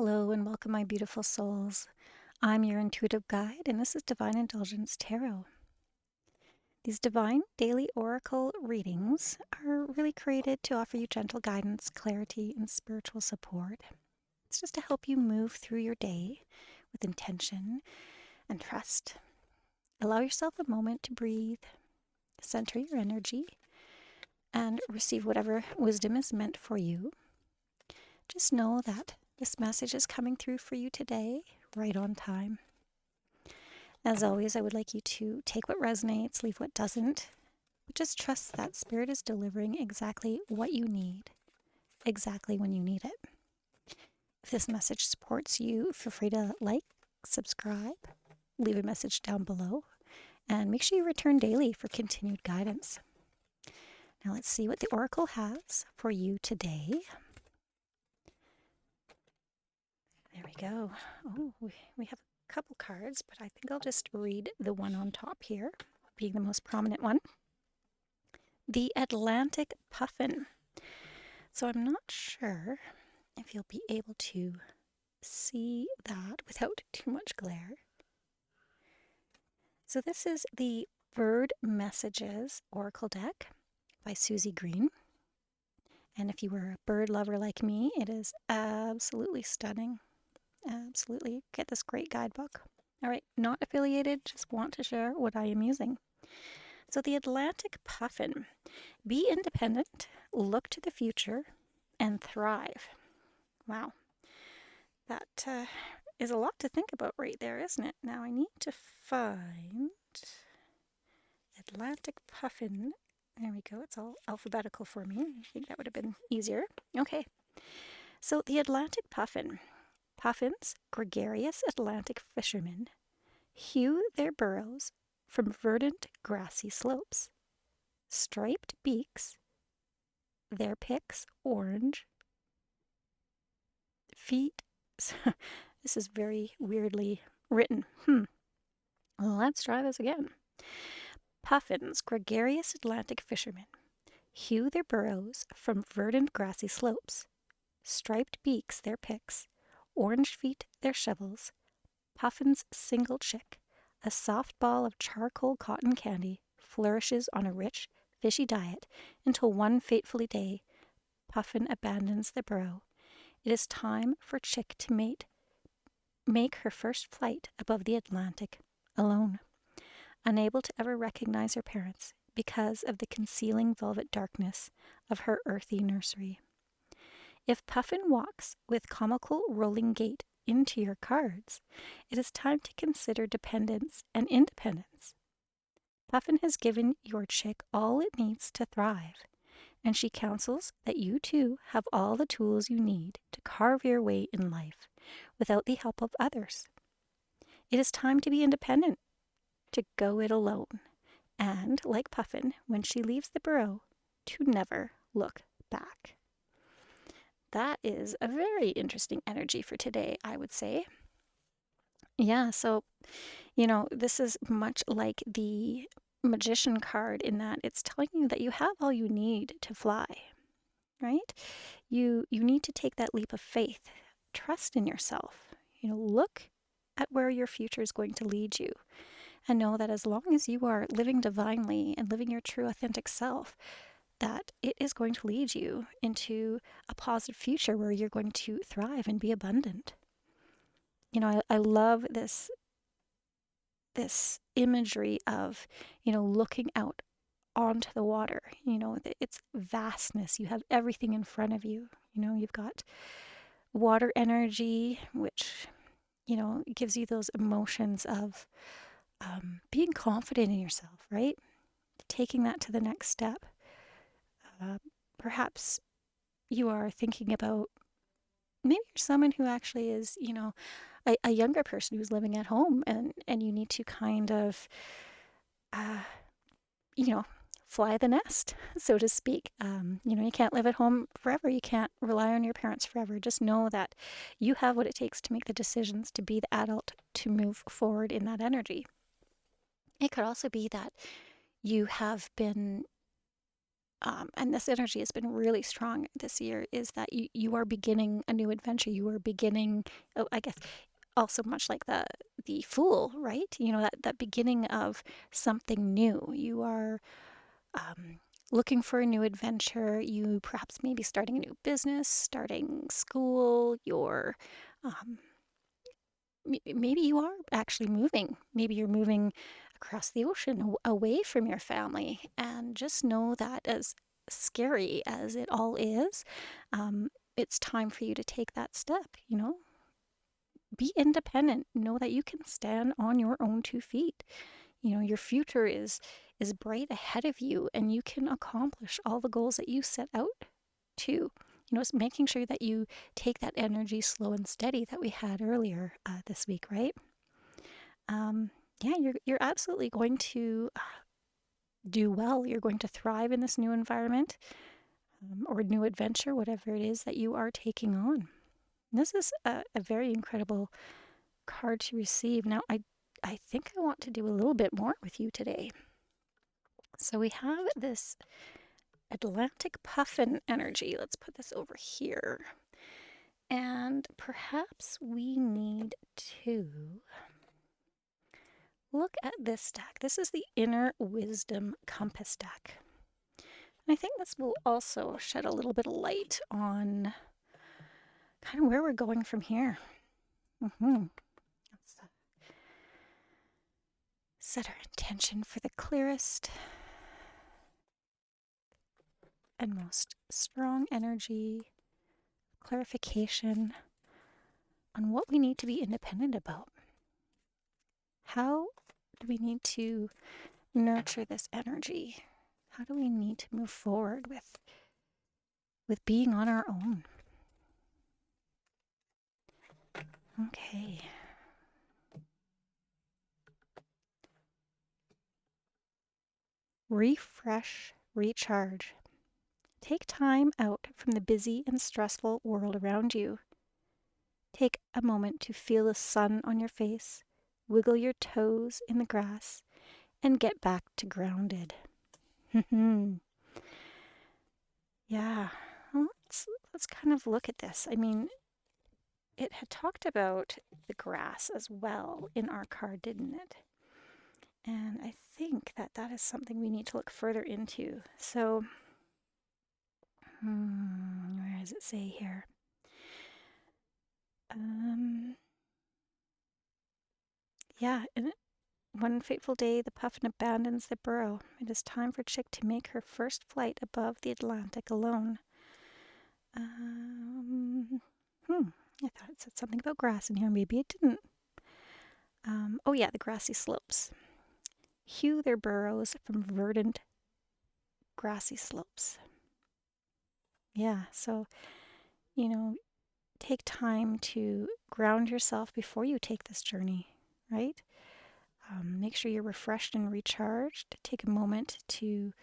Hello and welcome, my beautiful souls. I'm your intuitive guide, and this is Divine Indulgence Tarot. These divine daily oracle readings are really created to offer you gentle guidance, clarity, and spiritual support. It's just to help you move through your day with intention and trust. Allow yourself a moment to breathe, center your energy, and receive whatever wisdom is meant for you. Just know that this message is coming through for you today, right on time. As always, I would like you to take what resonates, leave what doesn't, but just trust that Spirit is delivering exactly what you need, exactly when you need it. If this message supports you, feel free to like, subscribe, leave a message down below, and make sure you return daily for continued guidance. Now let's see what the Oracle has for you today. There we go. Oh, we have a couple cards, but I think I'll just read the one on top here, being the most prominent one. The Atlantic Puffin. So I'm not sure if you'll be able to see that without too much glare. So this is the Bird Messages Oracle deck by Susie Green. And if you were a bird lover like me, it is absolutely stunning. Absolutely. Get this great guidebook. All right, not affiliated, just want to share what I am using. So the Atlantic Puffin. Be independent, look to the future, and thrive. Wow. That is a lot to think about right there, isn't it? Now I need to find Atlantic Puffin. There we go. It's all alphabetical for me. I think that would have been easier. Okay. So the Atlantic Puffin. Puffins, gregarious Atlantic fishermen, hew their burrows from verdant grassy slopes. Striped beaks, their picks orange. Feet. This is very weirdly written. Let's try this again. Puffins, gregarious Atlantic fishermen, hew their burrows from verdant grassy slopes. Striped beaks their picks, orange feet their shovels. Puffin's single chick, a soft ball of charcoal cotton candy, flourishes on a rich, fishy diet until one fateful day, Puffin abandons the burrow. It is time for Chick to make her first flight above the Atlantic, alone. Unable to ever recognize her parents because of the concealing velvet darkness of her earthy nursery. If Puffin walks with comical rolling gait into your cards, it is time to consider dependence and independence. Puffin has given your chick all it needs to thrive, and she counsels that you too have all the tools you need to carve your way in life without the help of others. It is time to be independent, to go it alone, and, like Puffin, when she leaves the burrow, to never look back. That is a very interesting energy for today, I would say. Yeah, so, this is much like the Magician card in that it's telling you that you have all you need to fly, right? You need to take that leap of faith, trust in yourself, look at where your future is going to lead you, and know that as long as you are living divinely and living your true authentic self, that it is going to lead you into a positive future where you're going to thrive and be abundant. I love this imagery of, looking out onto the water, its vastness. You have everything in front of you. You've got water energy, which, gives you those emotions of being confident in yourself, right? Taking that to the next step. Perhaps you are thinking about, maybe you're someone who actually is, a younger person who's living at home, and you need to kind of, fly the nest, so to speak. You can't live at home forever. You can't rely on your parents forever. Just know that you have what it takes to make the decisions, to be the adult, to move forward in that energy. It could also be that you have been and this energy has been really strong this year, is that you are beginning a new adventure. You are beginning, oh, I guess, also much like the Fool, right? That beginning of something new. You are um, looking for a new adventure. You perhaps maybe starting a new business, starting school. You're um, maybe you are actually moving. Maybe you're moving across the ocean away from your family. And just know that, as scary as it all is, it's time for you to take that step. Be independent. Know that you can stand on your own 2 feet. Your future is bright ahead of you, and you can accomplish all the goals that you set out to. It's making sure that you take that energy slow and steady that we had earlier this week, right? Yeah, you're absolutely going to do well. You're going to thrive in this new environment, or new adventure, whatever it is that you are taking on. This is a very incredible card to receive. Now, I think I want to do a little bit more with you today. So we have this Atlantic Puffin energy. Let's put this over here. And perhaps we need to look at this deck. This is the Inner Wisdom Compass deck. And I think this will also shed a little bit of light on kind of where we're going from here. Let's set our intention for the clearest and most strong energy, clarification on what we need to be independent about. How do we need to nurture this energy? How do we need to move forward with being on our own? Okay. Refresh, recharge. Take time out from the busy and stressful world around you. Take a moment to feel the sun on your face, wiggle your toes in the grass, and get back to grounded. Yeah, well, let's kind of look at this. I mean, it had talked about the grass as well in our card, didn't it? And I think that is something we need to look further into. So, where does it say here? Yeah, and one fateful day, the puffin abandons the burrow. It is time for Chick to make her first flight above the Atlantic alone. I thought it said something about grass in here. Maybe it didn't. Oh yeah, the grassy slopes. Hew their burrows from verdant, grassy slopes. Yeah, so, take time to ground yourself before you take this journey, right? Make sure you're refreshed and recharged. Take a moment to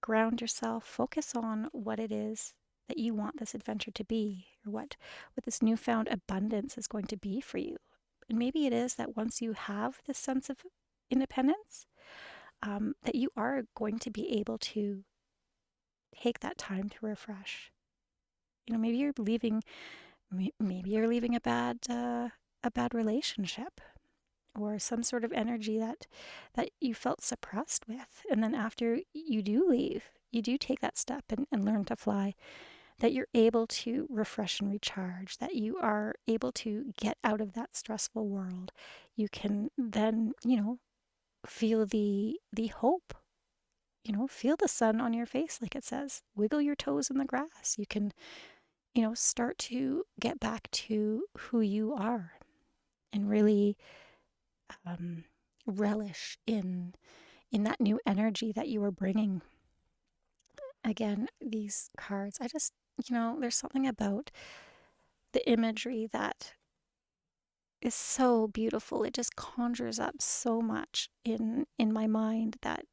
ground yourself. Focus on what it is that you want this adventure to be, or what this newfound abundance is going to be for you. And maybe it is that once you have this sense of independence, that you are going to be able to take that time to refresh. Maybe you're leaving a bad relationship, or some sort of energy that you felt suppressed with. And then after you do leave, you do take that step and learn to fly, that you're able to refresh and recharge, that you are able to get out of that stressful world. You can then, feel the hope, feel the sun on your face, like it says. Wiggle your toes in the grass. You can, start to get back to who you are, and really relish in that new energy that you are bringing. Again, these cards, I just, there's something about the imagery that is so beautiful. It just conjures up so much in my mind that,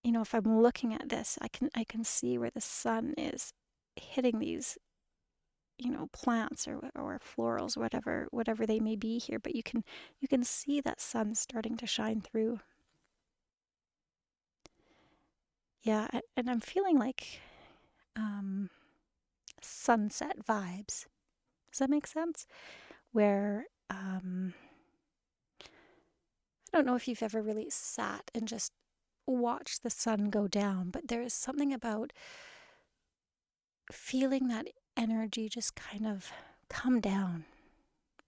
if I'm looking at this, I can see where the sun is hitting these, plants or florals, whatever they may be here, but you can see that sun starting to shine through. Yeah, and I'm feeling like um, sunset vibes. Does that make sense? Where I don't know if you've ever really sat and just watched the sun go down, but there is something about feeling that energy just kind of come down.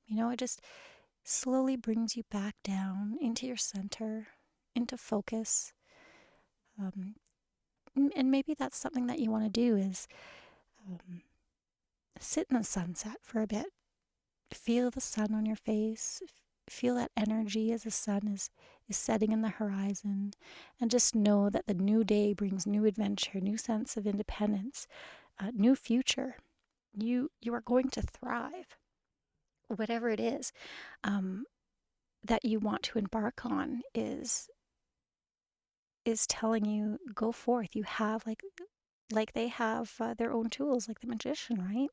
It just slowly brings you back down into your center, into focus. Um, and maybe that's something that you want to do is um, sit in the sunset for a bit. Feel the sun on your face. Feel that energy as the sun is setting in the horizon. And just know that the new day brings new adventure, new sense of independence, new future. You are going to thrive. Whatever it is um, that you want to embark on is telling you go forth. You have like they have their own tools, like the magician, right?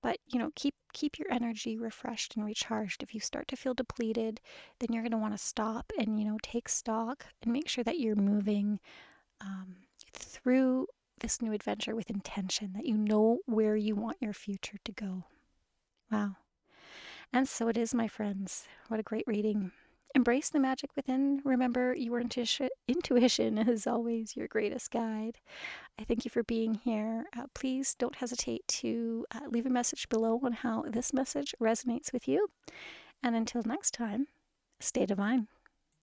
But keep your energy refreshed and recharged. If you start to feel depleted, then you're going to want to stop and take stock and make sure that you're moving um, through this new adventure with intention, that you know where you want your future to go. Wow. And so it is, my friends. What a great reading. Embrace the magic within. Remember, your intuition is always your greatest guide. I thank you for being here. Please don't hesitate to leave a message below on how this message resonates with you. And until next time, stay divine.